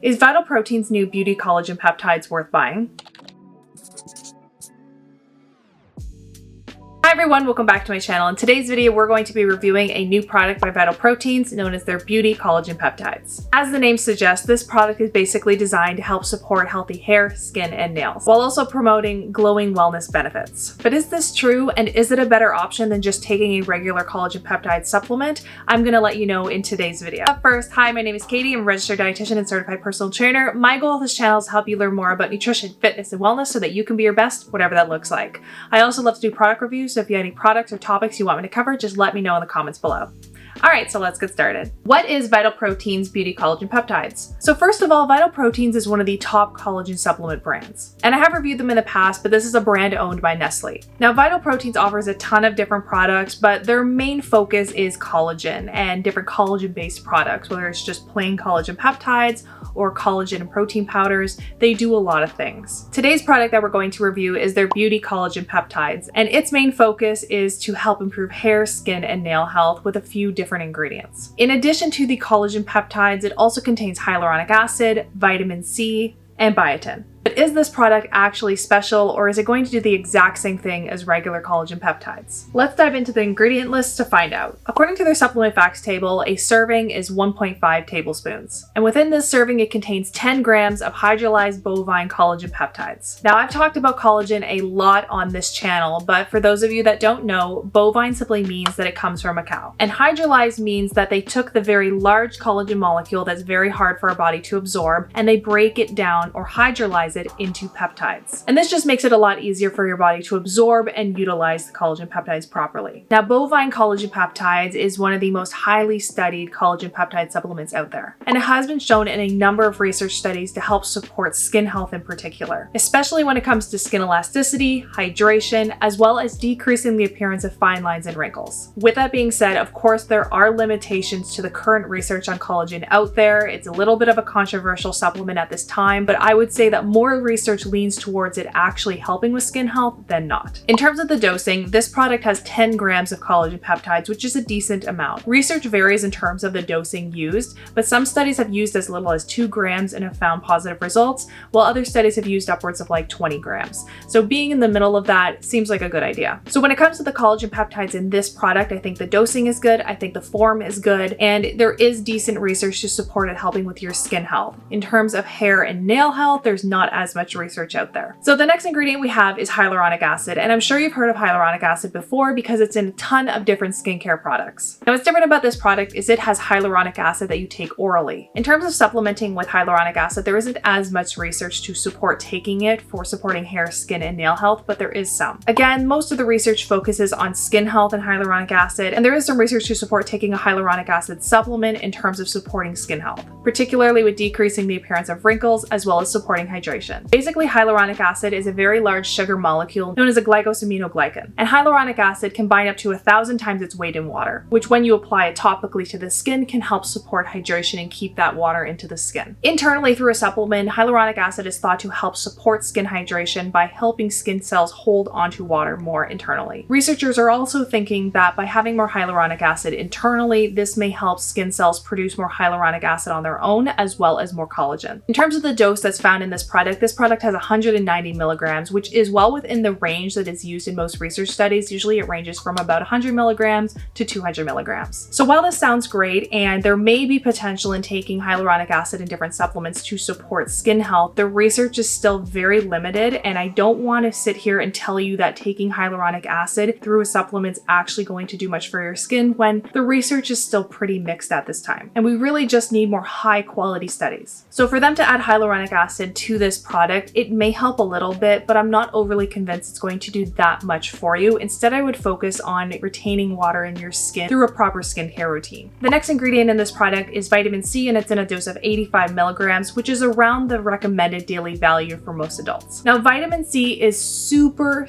Is Vital Protein's new Beauty Collagen Peptides worth buying? Hi everyone, welcome back to my channel. In today's video, we're going to be reviewing a new product by Vital Proteins known as their Beauty Collagen Peptides. As the name suggests, this product is basically designed to help support healthy hair, skin, and nails, while also promoting glowing wellness benefits. But is this true, and is it a better option than just taking a regular collagen peptide supplement? I'm gonna let you know in today's video. But first, hi, my name is Katey. I'm a registered dietitian and certified personal trainer. My goal with this channel is to help you learn more about nutrition, fitness, and wellness so that you can be your best, whatever that looks like. I also love to do product reviews, so if you have any products or topics you want me to cover, just let me know in the comments below. Alright, so let's get started. What is Vital Proteins Beauty Collagen Peptides? So first of all, Vital Proteins is one of the top collagen supplement brands. And I have reviewed them in the past, but this is a brand owned by Nestle. Now, Vital Proteins offers a ton of different products, but their main focus is collagen and different collagen-based products, whether it's just plain collagen peptides or collagen and protein powders. They do a lot of things. Today's product that we're going to review is their Beauty Collagen Peptides, and its main focus is to help improve hair, skin, and nail health with a few different ingredients. In addition to the collagen peptides, it also contains hyaluronic acid, vitamin C, and biotin. But is this product actually special, or is it going to do the exact same thing as regular collagen peptides? Let's dive into the ingredient list to find out. According to their supplement facts table, a serving is 1.5 tablespoons. And within this serving, it contains 10 grams of hydrolyzed bovine collagen peptides. Now, I've talked about collagen a lot on this channel, but for those of you that don't know, bovine simply means that it comes from a cow. And hydrolyzed means that they took the very large collagen molecule that's very hard for our body to absorb, and they break it down or hydrolyze it into peptides. And this just makes it a lot easier for your body to absorb and utilize the collagen peptides properly. Now, bovine collagen peptides is one of the most highly studied collagen peptide supplements out there. And it has been shown in a number of research studies to help support skin health in particular, especially when it comes to skin elasticity, hydration, as well as decreasing the appearance of fine lines and wrinkles. With that being said, of course, there are limitations to the current research on collagen out there. It's a little bit of a controversial supplement at this time, but I would say that more research leans towards it actually helping with skin health than not. In terms of the dosing, this product has 10 grams of collagen peptides, which is a decent amount. Research varies in terms of the dosing used, but some studies have used as little as 2 grams and have found positive results, while other studies have used upwards of like 20 grams. So being in the middle of that seems like a good idea. So when it comes to the collagen peptides in this product, I think the dosing is good, I think the form is good, and there is decent research to support it helping with your skin health. In terms of hair and nail health, there's not as much research out there. So the next ingredient we have is hyaluronic acid, and I'm sure you've heard of hyaluronic acid before because it's in a ton of different skincare products. Now, what's different about this product is it has hyaluronic acid that you take orally. In terms of supplementing with hyaluronic acid, there isn't as much research to support taking it for supporting hair, skin, and nail health, but there is some. Again, most of the research focuses on skin health and hyaluronic acid, and there is some research to support taking a hyaluronic acid supplement in terms of supporting skin health, particularly with decreasing the appearance of wrinkles as well as supporting hydration. Basically, hyaluronic acid is a very large sugar molecule known as a glycosaminoglycan, and hyaluronic acid can bind up to 1,000 times its weight in water, which when you apply it topically to the skin can help support hydration and keep that water into the skin. Internally, through a supplement, hyaluronic acid is thought to help support skin hydration by helping skin cells hold onto water more internally. Researchers are also thinking that by having more hyaluronic acid internally, this may help skin cells produce more hyaluronic acid on their own, as well as more collagen. In terms of the dose that's found in this product has 190 milligrams, which is well within the range that is used in most research studies. Usually it ranges from about 100 milligrams to 200 milligrams. So while this sounds great, and there may be potential in taking hyaluronic acid in different supplements to support skin health, the research is still very limited, and I don't want to sit here and tell you that taking hyaluronic acid through a supplement is actually going to do much for your skin when the research is still pretty mixed at this time. And we really just need more high quality studies. So for them to add hyaluronic acid to this product, it may help a little bit, but I'm not overly convinced it's going to do that much for you. Instead, I would focus on retaining water in your skin through a proper skincare routine. The next ingredient in this product is vitamin C, and it's in a dose of 85 milligrams, which is around the recommended daily value for most adults. Now, vitamin C is super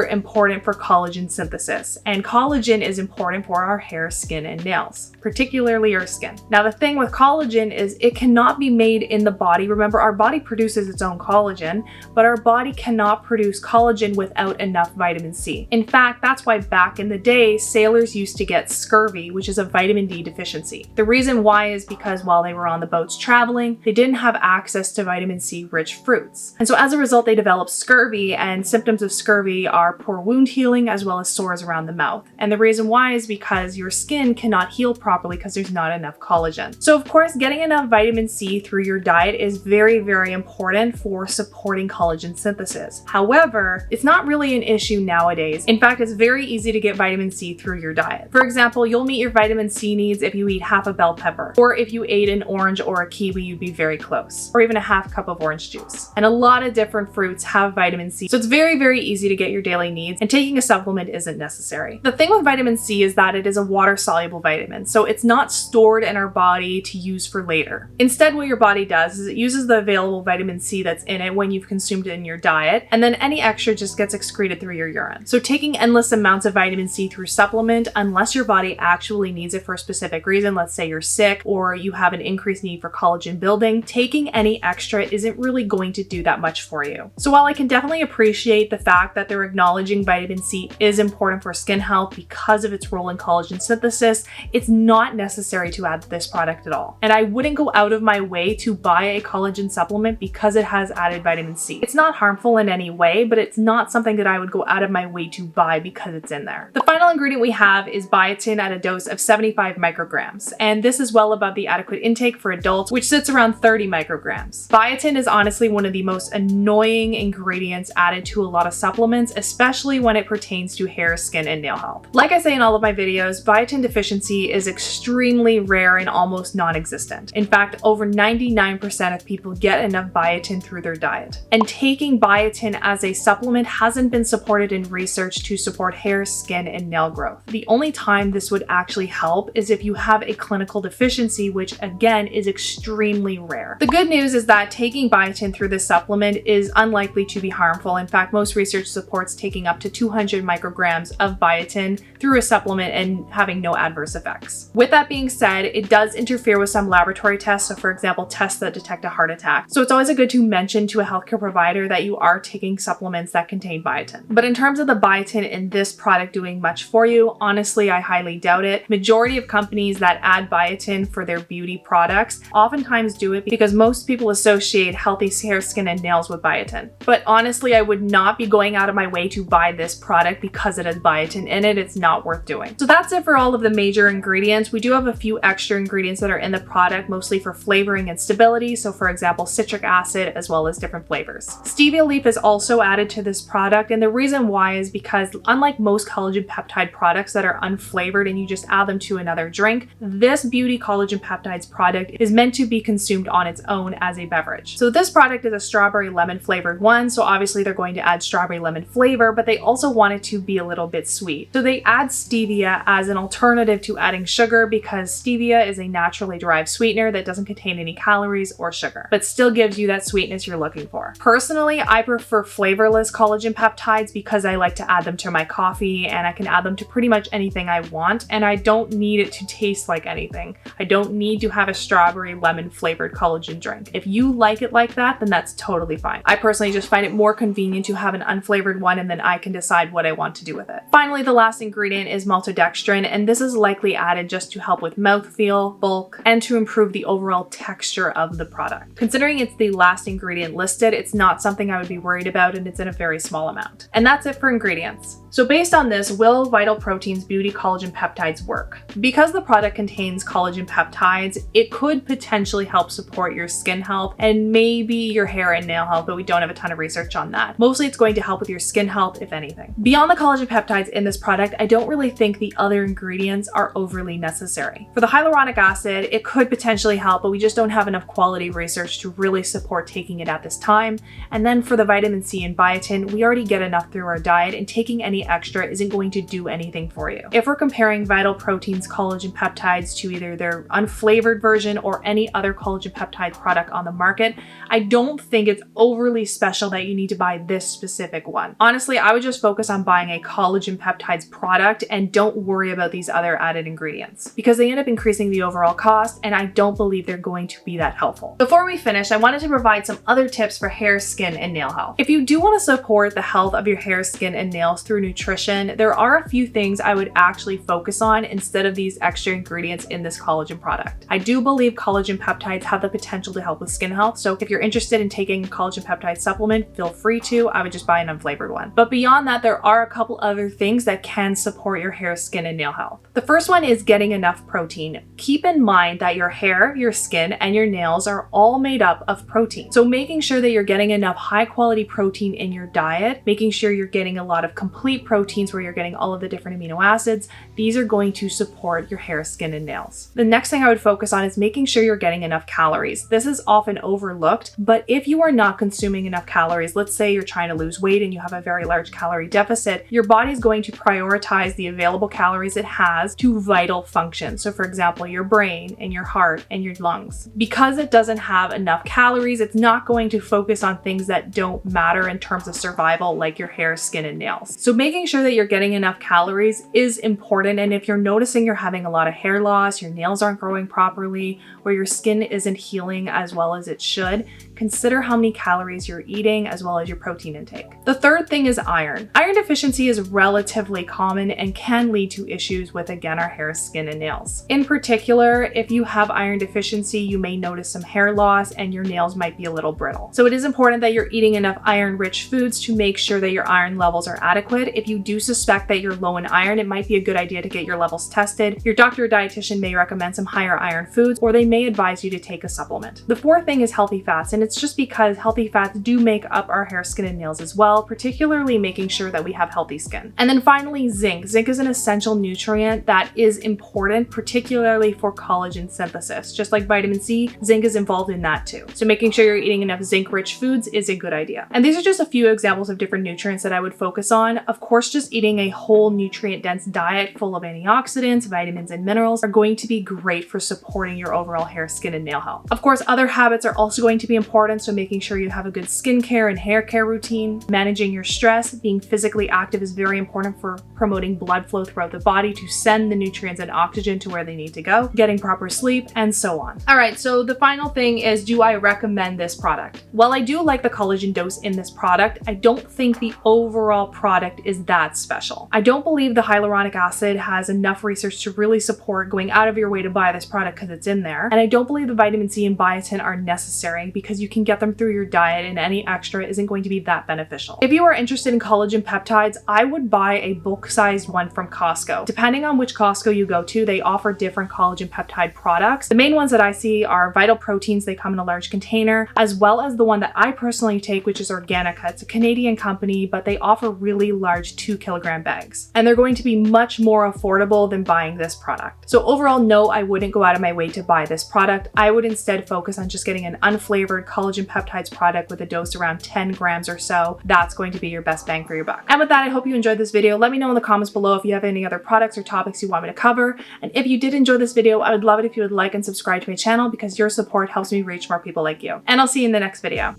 important for collagen synthesis, and collagen is important for our hair, skin, and nails, particularly our skin. Now, the thing with collagen is it cannot be made in the body. Remember, our body produces its own collagen, but our body cannot produce collagen without enough vitamin C. In fact, that's why back in the day, sailors used to get scurvy, which is a vitamin D deficiency. The reason why is because while they were on the boats traveling, they didn't have access to vitamin C rich fruits. And so as a result, they developed scurvy, and symptoms of scurvy are poor wound healing as well as sores around the mouth. And the reason why is because your skin cannot heal properly because there's not enough collagen. So of course, getting enough vitamin C through your diet is very, very important for supporting collagen synthesis. However, it's not really an issue nowadays. In fact, it's very easy to get vitamin C through your diet. For example, you'll meet your vitamin C needs if you eat half a bell pepper, or if you ate an orange or a kiwi, you'd be very close, or even a half cup of orange juice. And a lot of different fruits have vitamin C, so it's very, very easy to get your daily needs, and taking a supplement isn't necessary. The thing with vitamin C is that it is a water-soluble vitamin, so it's not stored in our body to use for later. Instead, what your body does is it uses the available vitamin C that's in it when you've consumed it in your diet, and then any extra just gets excreted through your urine. So taking endless amounts of vitamin C through supplement, unless your body actually needs it for a specific reason, let's say you're sick or you have an increased need for collagen building, taking any extra isn't really going to do that much for you. So while I can definitely appreciate the fact that they're acknowledging vitamin C is important for skin health because of its role in collagen synthesis, it's not necessary to add this product at all. And I wouldn't go out of my way to buy a collagen supplement because it has added vitamin C. It's not harmful in any way, but it's not something that I would go out of my way to buy because it's in there. The final ingredient we have is biotin at a dose of 75 micrograms, and this is well above the adequate intake for adults, which sits around 30 micrograms. Biotin is honestly one of the most annoying ingredients added to a lot of supplements, especially when it pertains to hair, skin, and nail health. Like I say in all of my videos, biotin deficiency is extremely rare and almost non-existent. In fact, over 99% of people get enough biotin through their diet. And taking biotin as a supplement hasn't been supported in research to support hair, skin, and nail growth. The only time this would actually help is if you have a clinical deficiency, which again is extremely rare. The good news is that taking biotin through this supplement is unlikely to be harmful. In fact, most research supports taking up to 200 micrograms of biotin through a supplement and having no adverse effects. With that being said, it does interfere with some laboratory tests, so for example, tests that detect a heart attack. So it's always good to mention to a healthcare provider that you are taking supplements that contain biotin. But in terms of the biotin in this product doing much for you, honestly, I highly doubt it. Majority of companies that add biotin for their beauty products oftentimes do it because most people associate healthy hair, skin, and nails with biotin. But honestly, I would not be going out of my way to buy this product because it has biotin in it. It's not worth doing. So that's it for all of the major ingredients. We do have a few extra ingredients that are in the product, mostly for flavoring and stability. So for example, citric acid, as well as different flavors. Stevia leaf is also added to this product, and the reason why is because unlike most collagen peptide products that are unflavored and you just add them to another drink, this Beauty Collagen Peptides product is meant to be consumed on its own as a beverage. So this product is a strawberry lemon flavored one, so obviously they're going to add strawberry lemon flavor, but they also want it to be a little bit sweet. So they add stevia as an alternative to adding sugar because stevia is a naturally derived sweetener that doesn't contain any calories or sugar, but still gives you that sweetness you're looking for. Personally, I prefer flavorless collagen peptides because I like to add them to my coffee and I can add them to pretty much anything I want, and I don't need it to taste like anything. I don't need to have a strawberry lemon flavored collagen drink. If you like it like that, then that's totally fine. I personally just find it more convenient to have an unflavored one and then I can decide what I want to do with it. Finally, the last ingredient is maltodextrin, and this is likely added just to help with mouthfeel, bulk, and to improve the overall texture of the product. Considering it's the last ingredient listed, it's not something I would be worried about, and it's in a very small amount. And that's it for ingredients. So based on this, will Vital Protein's Beauty Collagen Peptides work? Because the product contains collagen peptides, it could potentially help support your skin health and maybe your hair and nail health, but we don't have a ton of research on that. Mostly it's going to help with your skin health, if anything. Beyond the collagen peptides in this product, I don't really think the other ingredients are overly necessary. For the hyaluronic acid, it could potentially help, but we just don't have enough quality research to really support taking it at this time. And then for the vitamin C and biotin, we already get enough through our diet, and taking any extra isn't going to do anything for you. If we're comparing Vital Protein's collagen peptides to either their unflavored version or any other collagen peptide product on the market, I don't think it's overly special that you need to buy this specific one. Honestly, I would just focus on buying a collagen peptides product and don't worry about these other added ingredients because they end up increasing the overall cost, and I don't believe they're going to be that helpful. Before we finish, I wanted to provide provide some other tips for hair, skin, and nail health. If you do want to support the health of your hair, skin, and nails through nutrition, there are a few things I would actually focus on instead of these extra ingredients in this collagen product. I do believe collagen peptides have the potential to help with skin health, so if you're interested in taking a collagen peptide supplement, feel free to. I would just buy an unflavored one. But beyond that, there are a couple other things that can support your hair, skin, and nail health. The first one is getting enough protein. Keep in mind that your hair, your skin, and your nails are all made up of protein. So making sure that you're getting enough high quality protein in your diet, making sure you're getting a lot of complete proteins where you're getting all of the different amino acids, these are going to support your hair, skin, and nails. The next thing I would focus on is making sure you're getting enough calories. This is often overlooked, but if you are not consuming enough calories, let's say you're trying to lose weight and you have a very large calorie deficit, your body is going to prioritize the available calories it has to vital functions. So for example, your brain and your heart and your lungs. Because it doesn't have enough calories, it's not going to focus on things that don't matter in terms of survival, like your hair, skin, and nails. So making sure that you're getting enough calories is important. And if you're noticing you're having a lot of hair loss, your nails aren't growing properly, or your skin isn't healing as well as it should, consider how many calories you're eating as well as your protein intake. The third thing is iron. Iron deficiency is relatively common and can lead to issues with, again, our hair, skin, and nails. In particular, if you have iron deficiency, you may notice some hair loss and your nails might be a little brittle. So it is important that you're eating enough iron-rich foods to make sure that your iron levels are adequate. If you do suspect that you're low in iron, it might be a good idea to get your levels tested. Your doctor or dietitian may recommend some higher iron foods, or they may advise you to take a supplement. The fourth thing is healthy fats, and it's just because healthy fats do make up our hair, skin, and nails as well, particularly making sure that we have healthy skin. And then finally, zinc. Zinc is an essential nutrient that is important, particularly for collagen synthesis. Just like vitamin C, zinc is involved in that too. So making sure you're eating enough zinc-rich foods is a good idea. And these are just a few examples of different nutrients that I would focus on. Of course, just eating a whole nutrient-dense diet full of antioxidants, vitamins, and minerals are going to be great for supporting your overall hair, skin, and nail health. Of course, other habits are also going to be important, so making sure you have a good skincare and hair care routine, managing your stress, being physically active is very important for promoting blood flow throughout the body to send the nutrients and oxygen to where they need to go, getting proper sleep, and so on. All right, so the final thing is, do I recommend this product? While I do like the collagen dose in this product, I don't think the overall product is that special. I don't believe the hyaluronic acid has enough research to really support going out of your way to buy this product because it's in there. And I don't believe the vitamin C and biotin are necessary because you can get them through your diet and any extra isn't going to be that beneficial. If you are interested in collagen peptides, I would buy a bulk-sized one from Costco. Depending on which Costco you go to, they offer different collagen peptide products. The main ones that I see are Vital Proteins. They come in a large container, as well as the one that I personally take, which is Organica. It's a Canadian company, but they offer really large 2-kilogram bags. And they're going to be much more affordable than buying this product. So overall, no, I wouldn't go out of my way to buy this product. I would instead focus on just getting an unflavored collagen peptides product with a dose around 10 grams or so. That's going to be your best bang for your buck. And with that, I hope you enjoyed this video. Let me know in the comments below if you have any other products or topics you want me to cover. And if you did enjoy this video, I would love it if you would like and subscribe to my channel because your support helps me reach more people like you. And I'll see you in the next video.